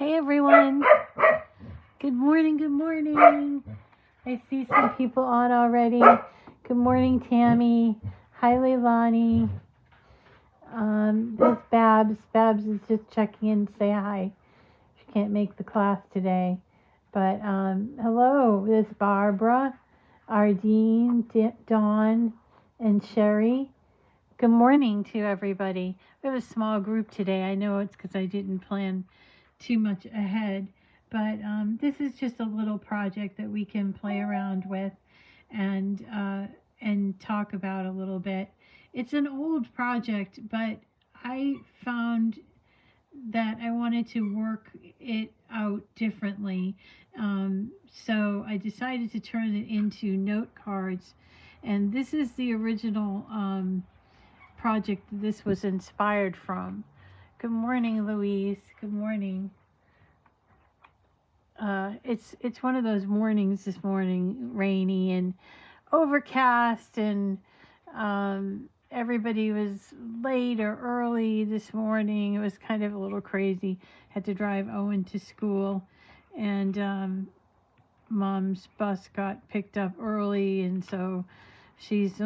Hey everyone. Good morning, good morning. I see some people on already. Good morning, Tammy. Hi, Leilani. There's Babs. Babs is just checking in to say hi. She can't make the class today. But hello, there's Barbara, Ardeen, Dawn, and Sherry. Good morning to everybody. We have a small group today. I know it's because I didn't plan too much ahead, but this is just a little project that we can play around with and talk about a little bit. It's an old project, but I found that I wanted to work it out differently. So I decided to turn it into note cards, and this is the original project this was inspired from. Good morning, Louise. Good morning. It's one of those mornings this morning, rainy and overcast, and everybody was late or early this morning. It was kind of a little crazy. Had to drive Owen to school, and Mom's bus got picked up early, and so she's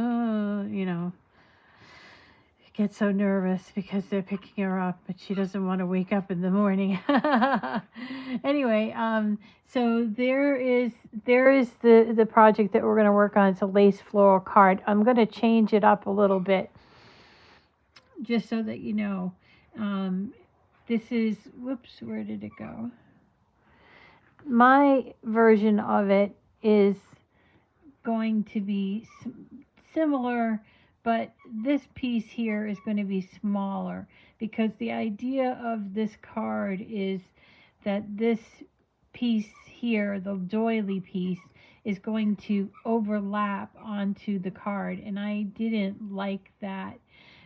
gets so nervous because they're picking her up, but she doesn't want to wake up in the morning. Anyway, so there is the project that we're going to work on. It's a lace floral card. I'm going to change it up a little bit just so that you know. This is, whoops, where did it go? My version of it is going to be similar, but this piece here is going to be smaller because the idea of this card is that this piece here, the doily piece, is going to overlap onto the card, and I didn't like that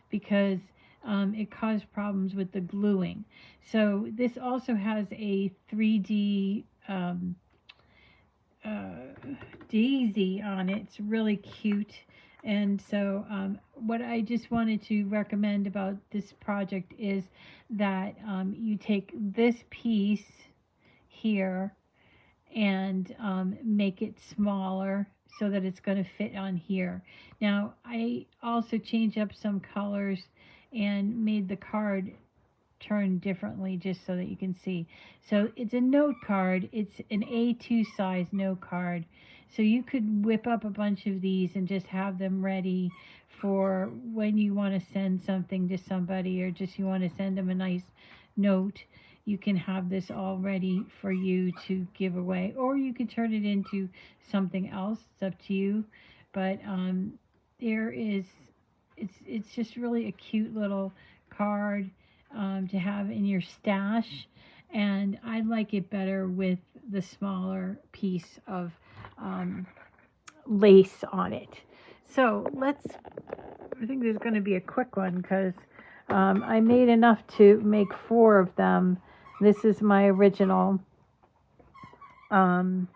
because it caused problems with the gluing. So this also has a 3D daisy on it. It's really cute. And so what I just wanted to recommend about this project is that you take this piece here and make it smaller so that it's going to fit on here. Now, I also changed up some colors and made the card turn differently just so that you can see. So it's a note card. It's an A2 size note card. So you could whip up a bunch of these and just have them ready for when you want to send something to somebody, or just you want to send them a nice note. You can have this all ready for you to give away, or you could turn it into something else. It's up to you. But it's just really a cute little card to have in your stash, and I like it better with the smaller piece of lace on it. So I think there's going to be a quick one because I made enough to make 4 of them. This is my original. And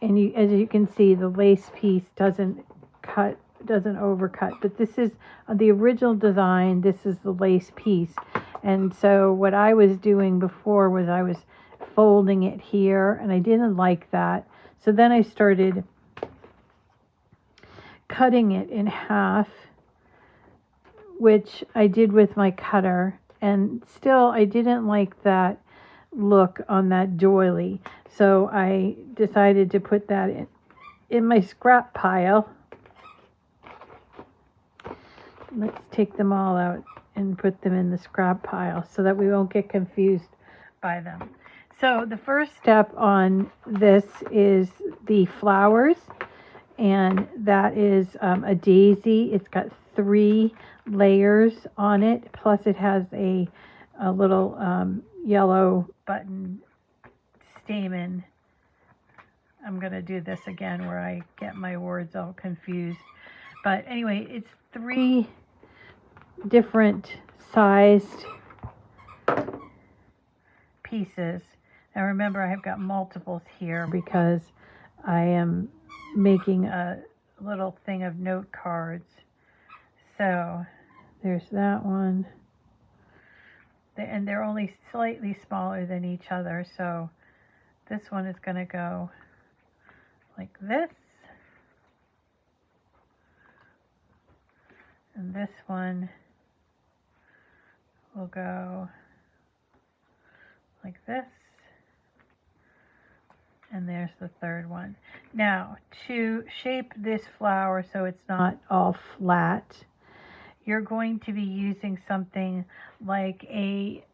as you can see, the lace piece doesn't overcut, but this is the original design. This is the lace piece. And so what I was doing before was I was folding it here, and I didn't like that. So then I started cutting it in half, which I did with my cutter, and still I didn't like that look on that doily. So I decided to put that in my scrap pile. Let's take them all out and put them in the scrap pile so that we won't get confused by them. So the first step on this is the flowers, and that is a daisy. It's got 3 layers on it, plus it has a little yellow button stamen. I'm going to do this again where I get my words all confused. But anyway, it's 3 different sized pieces. Now remember, I've got multiples here because I am making a little thing of note cards. So there's that one. and they're only slightly smaller than each other. So this one is going to go like this. And this one will go like this. And there's the third one. Now, to shape this flower so it's not all flat, you're going to be using something like a,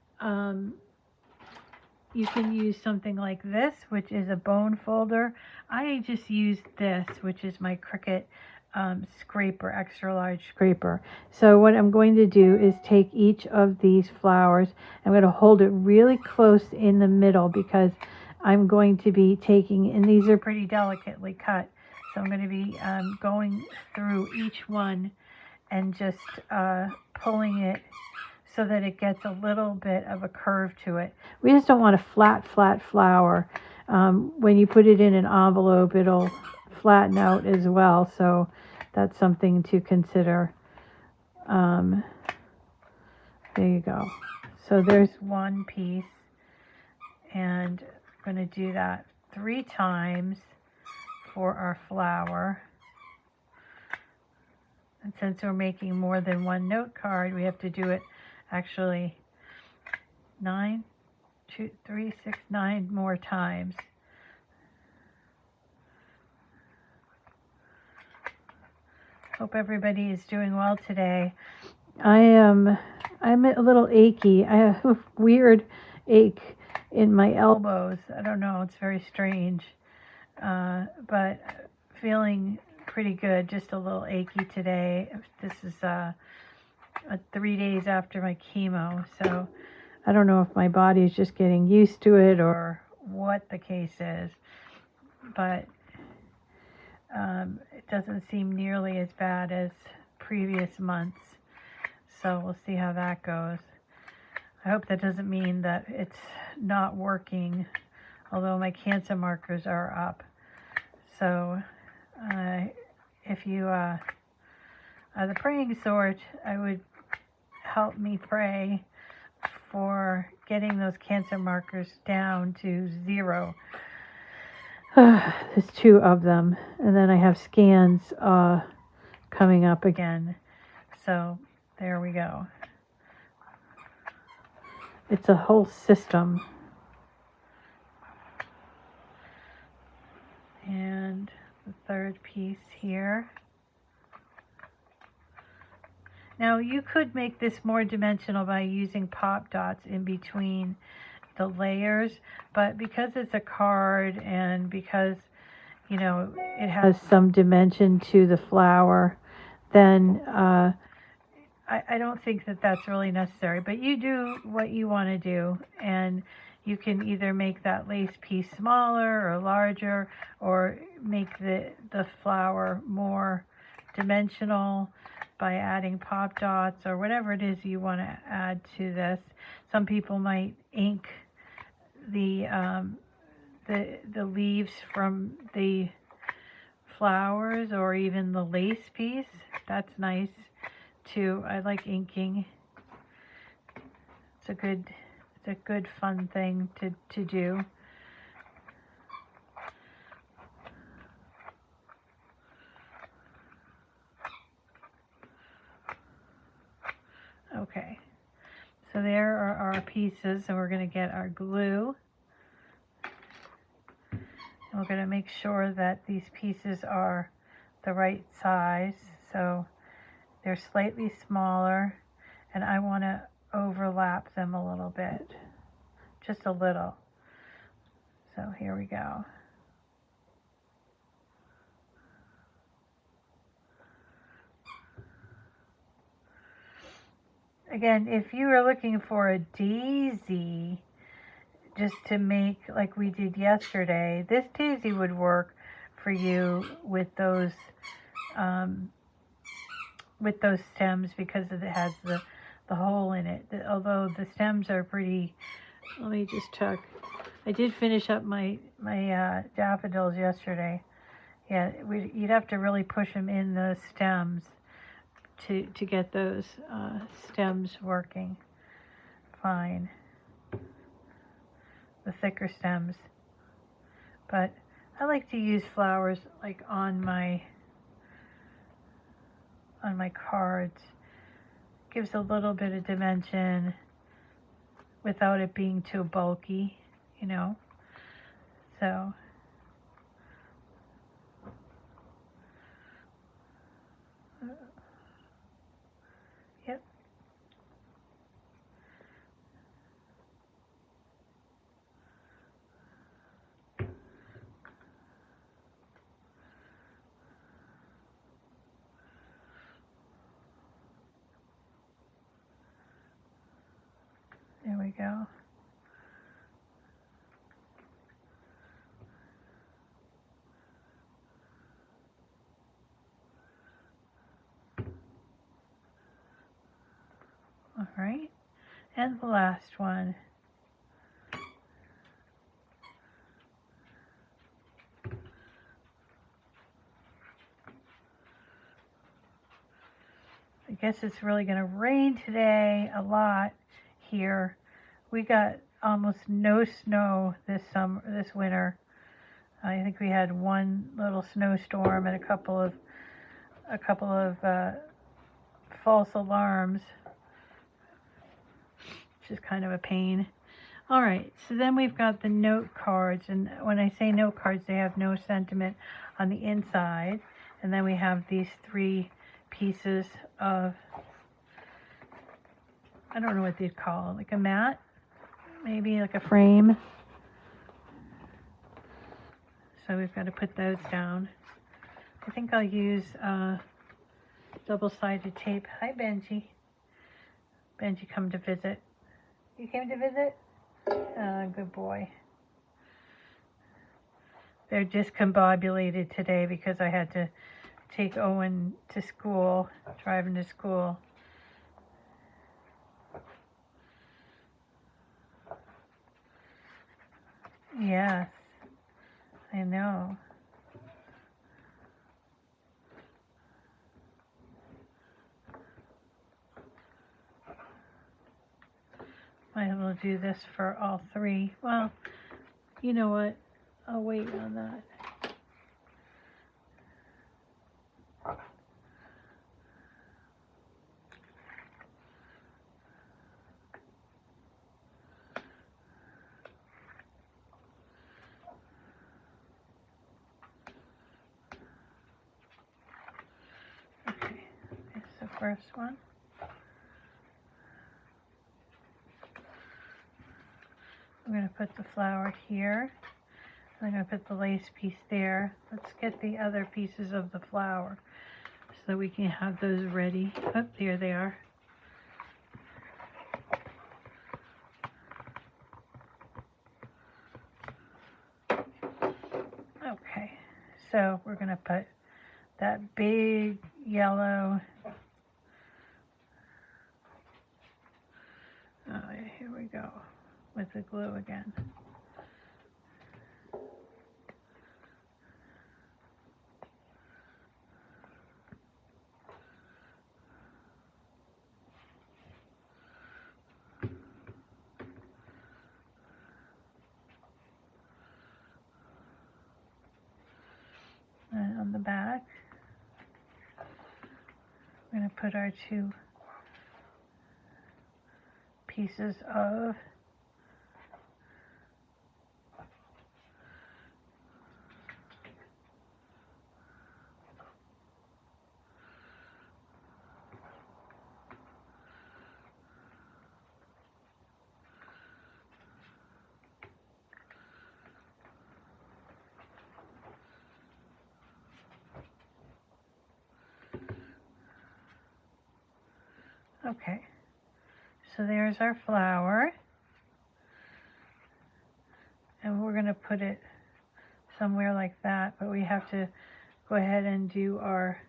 you can use something like this, which is a bone folder. I just used this, which is my Cricut scraper, extra large scraper. So what I'm going to do is take each of these flowers. I'm going to hold it really close in the middle because I'm going to be taking, and these are pretty delicately cut, so I'm going to be going through each one and just pulling it so that it gets a little bit of a curve to it. We just don't want a flat flower. When you put it in an envelope, it'll flatten out as well, so that's something to consider. There you go. So there's one piece, and I'm going to do that 3 times for our flower. And since we're making more than one note card, we have to do it actually 9 more times. Hope everybody is doing well today. I'm a little achy. I have a weird ache in my elbows. I don't know, it's very strange. But feeling pretty good, just a little achy today. This is 3 days after my chemo, so I don't know if my body is just getting used to it or what the case is, but it doesn't seem nearly as bad as previous months, so we'll see how that goes. I hope that doesn't mean that it's not working, although my cancer markers are up. So if you are the praying sort, I would help me pray for getting those cancer markers down to 0. There's 2 of them, and then I have scans coming up again. So there we go. It's a whole system. And the third piece here. Now you could make this more dimensional by using pop dots in between the layers, but because it's a card and because, you know, it has some dimension to the flower, then I don't think that that's really necessary. But you do what you want to do, and you can either make that lace piece smaller or larger, or make the flower more dimensional by adding pop dots or whatever it is you want to add to this. Some people might ink the leaves from the flowers, or even the lace piece. That's nice too. I like inking. It's a good fun thing to do. Okay, so there are our pieces, and we're going to get our glue. And we're going to make sure that these pieces are the right size. So they're slightly smaller, and I want to overlap them a little bit, just a little. So here we go. Again, if you are looking for a daisy just to make like we did yesterday, this daisy would work for you with those stems, because it has the hole in it. Although the stems are pretty, let me just check. I did finish up my daffodils yesterday. Yeah, you'd have to really push them in the stems to get those stems working fine, the thicker stems. But I like to use flowers like on my cards. Gives a little bit of dimension without it being too bulky, you know. So yep. There we go. All right, and the last one. I guess it's really going to rain today a lot here. We got almost no snow this winter. I think we had one little snowstorm and a couple of false alarms, which is kind of a pain. All right, so then we've got the note cards, and when I say note cards, they have no sentiment on the inside. And then we have these 3 pieces of, I don't know what they'd call it, like a mat, maybe like a frame. So we've got to put those down. I think I'll use double-sided tape. Hi, Benji. Benji come to visit. You came to visit? Good boy. They're discombobulated today because I had to take Owen to school, drive him to school. Yes, I know. Might as well do this for all 3. Well, you know what? I'll wait on that. Okay, here's the first one. I'm going to put the flower here. I'm going to put the lace piece there. Let's get the other pieces of the flower so we can have those ready. Oh, here they are. Okay, so we're going to put that big yellow. Oh, here we go with the glue again. And on the back, we're going to put our 2 pieces of okay, so there's our flower, and we're going to put it somewhere like that, but we have to go ahead and do our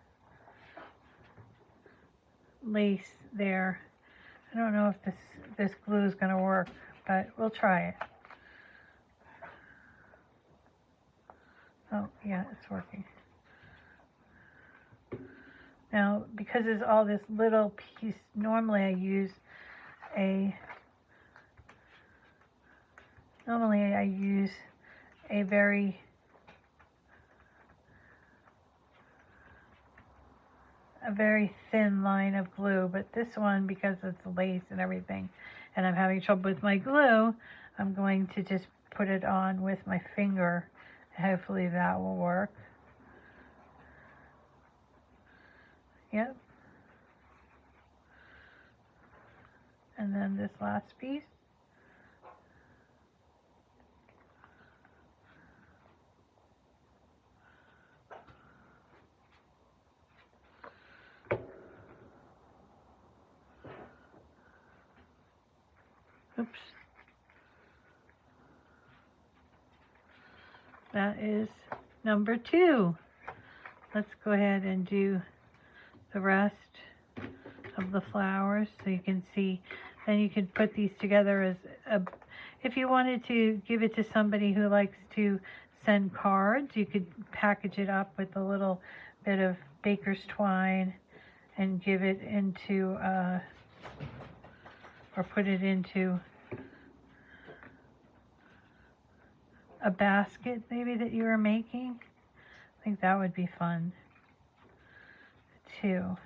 lace there. I don't know if this glue is going to work, but we'll try it. Oh, yeah, it's working. Now, because there's all this little piece, normally I use a Normally I use a very thin line of glue, but this one, because it's lace and everything, and I'm having trouble with my glue, I'm going to just put it on with my finger. Hopefully that will work. Yep. And then this last piece. Oops. That is number 2. Let's go ahead and do the rest of the flowers so you can see. Then you can put these together as a, if you wanted to give it to somebody who likes to send cards, you could package it up with a little bit of baker's twine and give it into, or put it into a basket maybe that you were making. I think that would be fun too.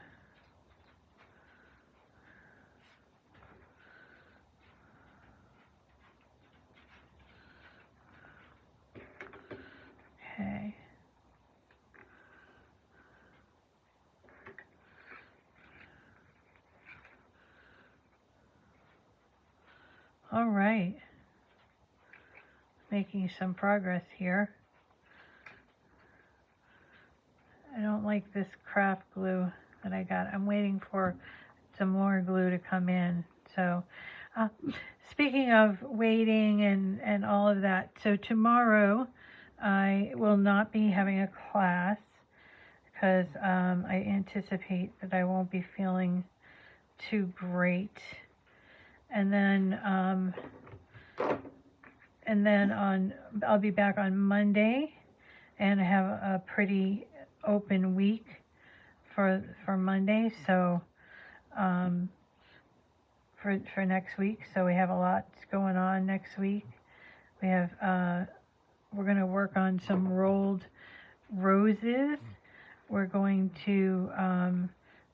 Okay. All right. Making some progress here. I don't like this craft glue that I got. I'm waiting for some more glue to come in. So speaking of waiting and all of that, so tomorrow I will not be having a class because I anticipate that I won't be feeling too great. And then I'll be back on Monday, and I have a pretty open week for Monday, so for next week. So we have a lot going on next week. We have we're going to work on some rolled roses. We're going to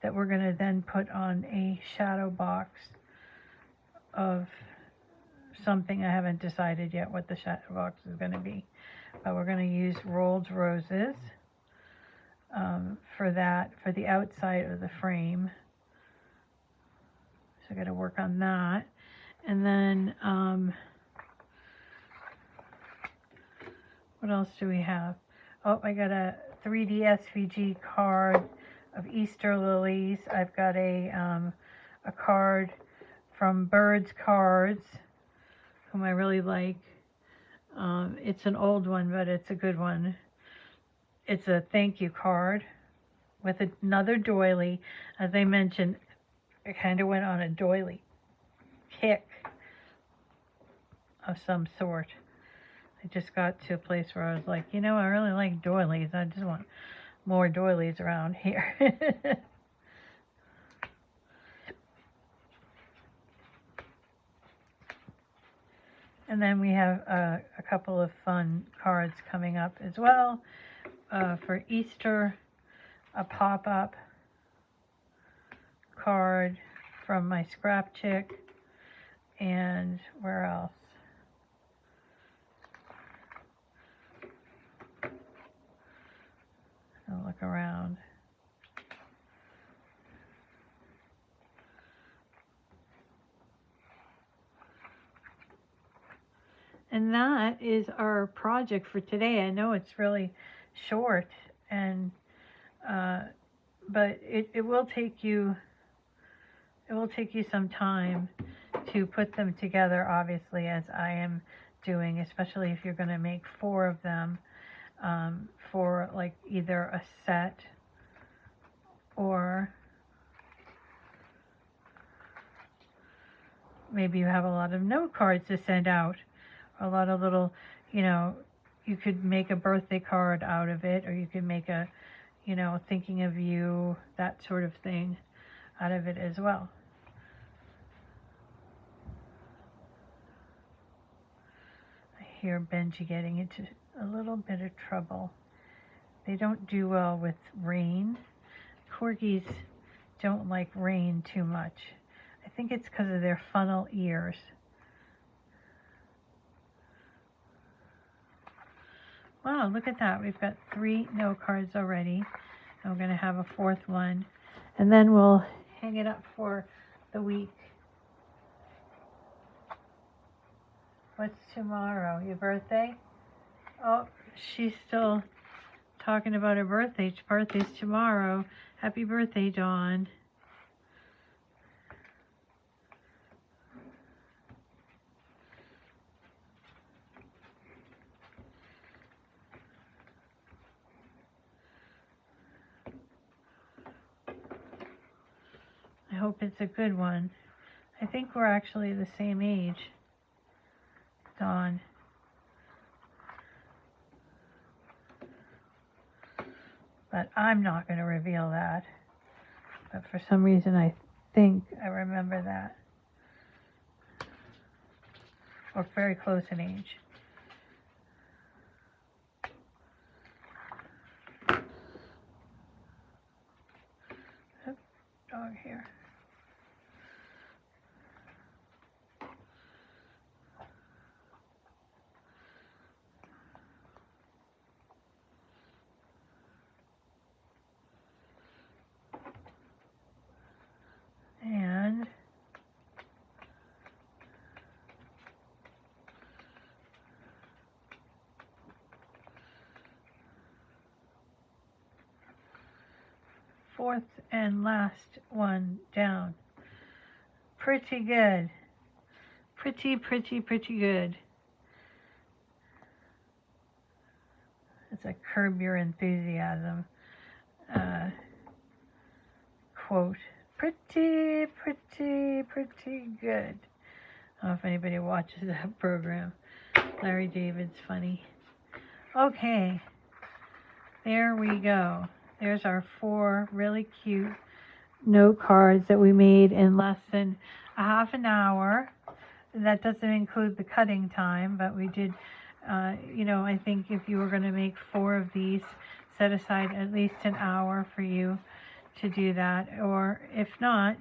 that we're going to then put on a shadow box of something. I haven't decided yet what the shadow box is going to be, but we're going to use rolled roses for that, for the outside of the frame. So I got to work on that. And then what else do we have? Oh, I got a 3D SVG card of Easter lilies. I've got a card from Birds Cards, whom I really like. It's an old one, but it's a good one. It's a thank you card with another doily. As I mentioned, I kind of went on a doily kick of some sort. I just got to a place where I was like, you know, I really like doilies. I just want more doilies around here. And then we have a couple of fun cards coming up as well. For Easter, a pop-up card from my scrap chick. And where else? I'll look around. And that is our project for today. I know it's really short, and but it will take you some time to put them together, obviously, as I am doing, especially if you're going to make 4 of them for like either a set or maybe you have a lot of note cards to send out, a lot of little, you know, you could make a birthday card out of it, or you could make a, you know, thinking of you, that sort of thing out of it as well. hear Benji getting into a little bit of trouble. They don't do well with rain. Corgis don't like rain too much. I think it's because of their funnel ears. Wow, look at that. We've got 3 note cards already. And we're going to have a 4th one. And then we'll hang it up for the week. What's tomorrow? Your birthday? Oh, she's still talking about her birthday. Her birthday's tomorrow. Happy birthday, Dawn. I hope it's a good one. I think we're actually the same age, Dawn. But I'm not going to reveal that. But for some reason I think I remember that. We're very close in age. Oops, dog here. And fourth and last one down. Pretty good. Pretty good. It's a curb your enthusiasm quote. Pretty good. I don't know if anybody watches that program. Larry David's funny. Okay, there we go. There's our 4 really cute note cards that we made in less than a half an hour. That doesn't include the cutting time, but we did, you know, I think if you were going to make 4 of these, set aside at least an hour for you to do that. Or if not,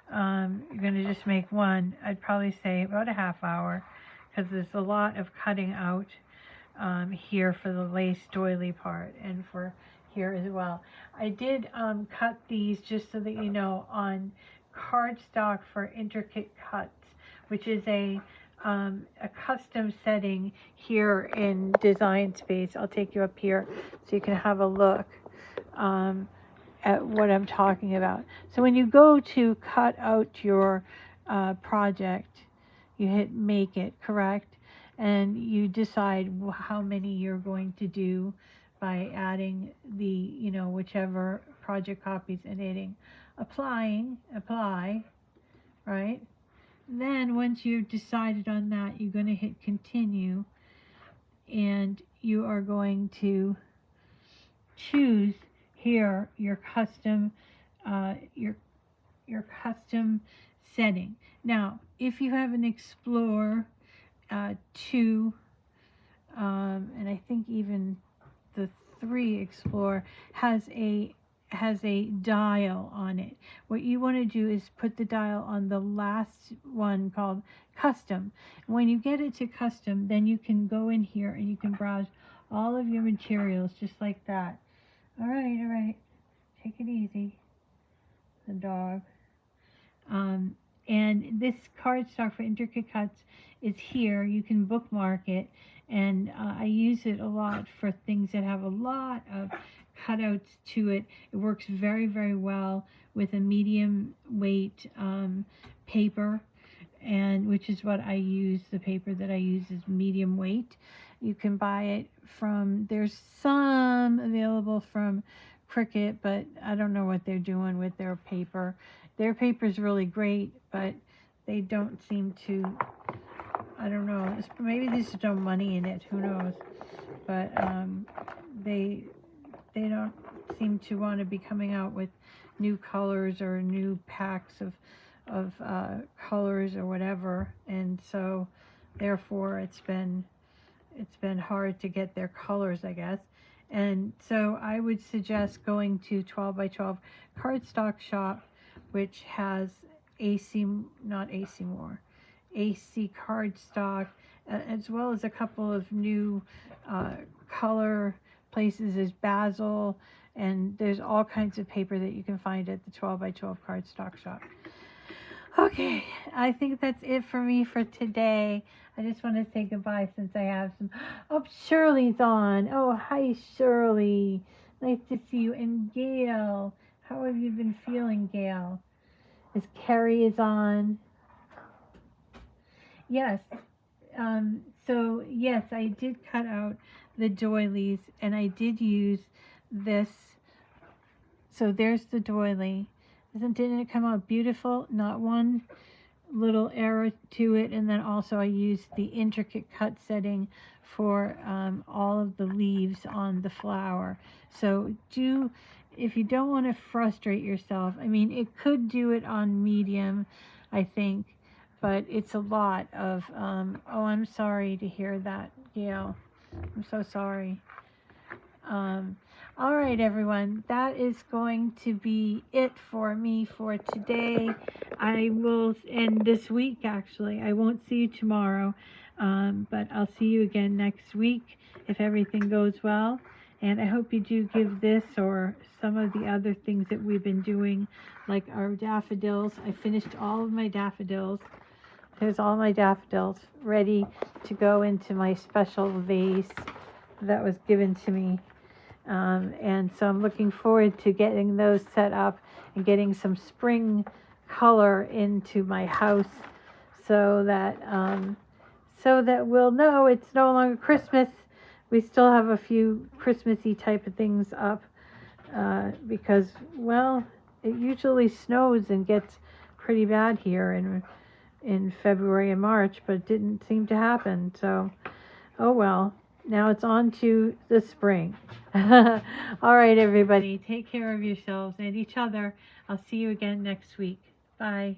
you're going to just make 1, I'd probably say about a half hour, because there's a lot of cutting out here for the lace doily part and for here as well. I did cut these, just so that you know, on cardstock for intricate cuts, which is a custom setting here in Design Space. I'll take you up here so you can have a look at what I'm talking about. So when you go to cut out your project, you hit make it, correct? And you decide how many you're going to do by adding the, you know, whichever project copies and hitting apply, right? Then once you've decided on that, you're going to hit continue, and you are going to choose here your custom your custom setting. Now, if you have an Explorer 2, and I think even the 3 Explorer has a dial on it. What you want to do is put the dial on the last one called custom. When you get it to custom, then you can go in here and you can browse all of your materials just like that. All right, take it easy, the dog. And this cardstock for intricate cuts is here. You can bookmark it, and I use it a lot for things that have a lot of cutouts to it. It works very well with a medium weight paper, and which is what I use. The paper that I use is medium weight. You can buy it from, there's some available from Cricut, but I don't know what they're doing with their paper. Their paper is really great, but they don't seem to, I don't know, maybe there's no money in it, who knows, but they don't seem to want to be coming out with new colors or new packs of colors or whatever, and so therefore it's been it's been hard to get their colors, I guess. And so I would suggest going to 12 by 12 cardstock shop, which has not AC Moore, AC cardstock, as well as a couple of new color places. There's Basil, and there's all kinds of paper that you can find at the 12 by 12 cardstock shop. Okay, I think that's it for me for today. I just want to say goodbye since I have some. Oh, Shirley's on. Oh, hi, Shirley. Nice to see you. And Gail, how have you been feeling, Gail? Carrie is on. Yes. So yes, I did cut out the doilies, and I did use this. So there's the doily. Didn't it come out beautiful? Not one little error to it. And then also I used the intricate cut setting for all of the leaves on the flower. So if you don't want to frustrate yourself, I mean, it could do it on medium, I think, but it's a lot of, oh, I'm sorry to hear that, Gail. I'm so sorry. All right, everyone, that is going to be it for me for today. I will end this week, actually. I won't see you tomorrow, but I'll see you again next week if everything goes well. And I hope you do give this or some of the other things that we've been doing, like our daffodils. I finished all of my daffodils. There's all my daffodils ready to go into my special vase that was given to me. And so I'm looking forward to getting those set up and getting some spring color into my house so that we'll know it's no longer Christmas. We still have a few Christmassy type of things up because, well, it usually snows and gets pretty bad here in February and March, but it didn't seem to happen. So, oh well. Now it's on to the spring. All right, everybody, take care of yourselves and each other. I'll see you again next week. Bye.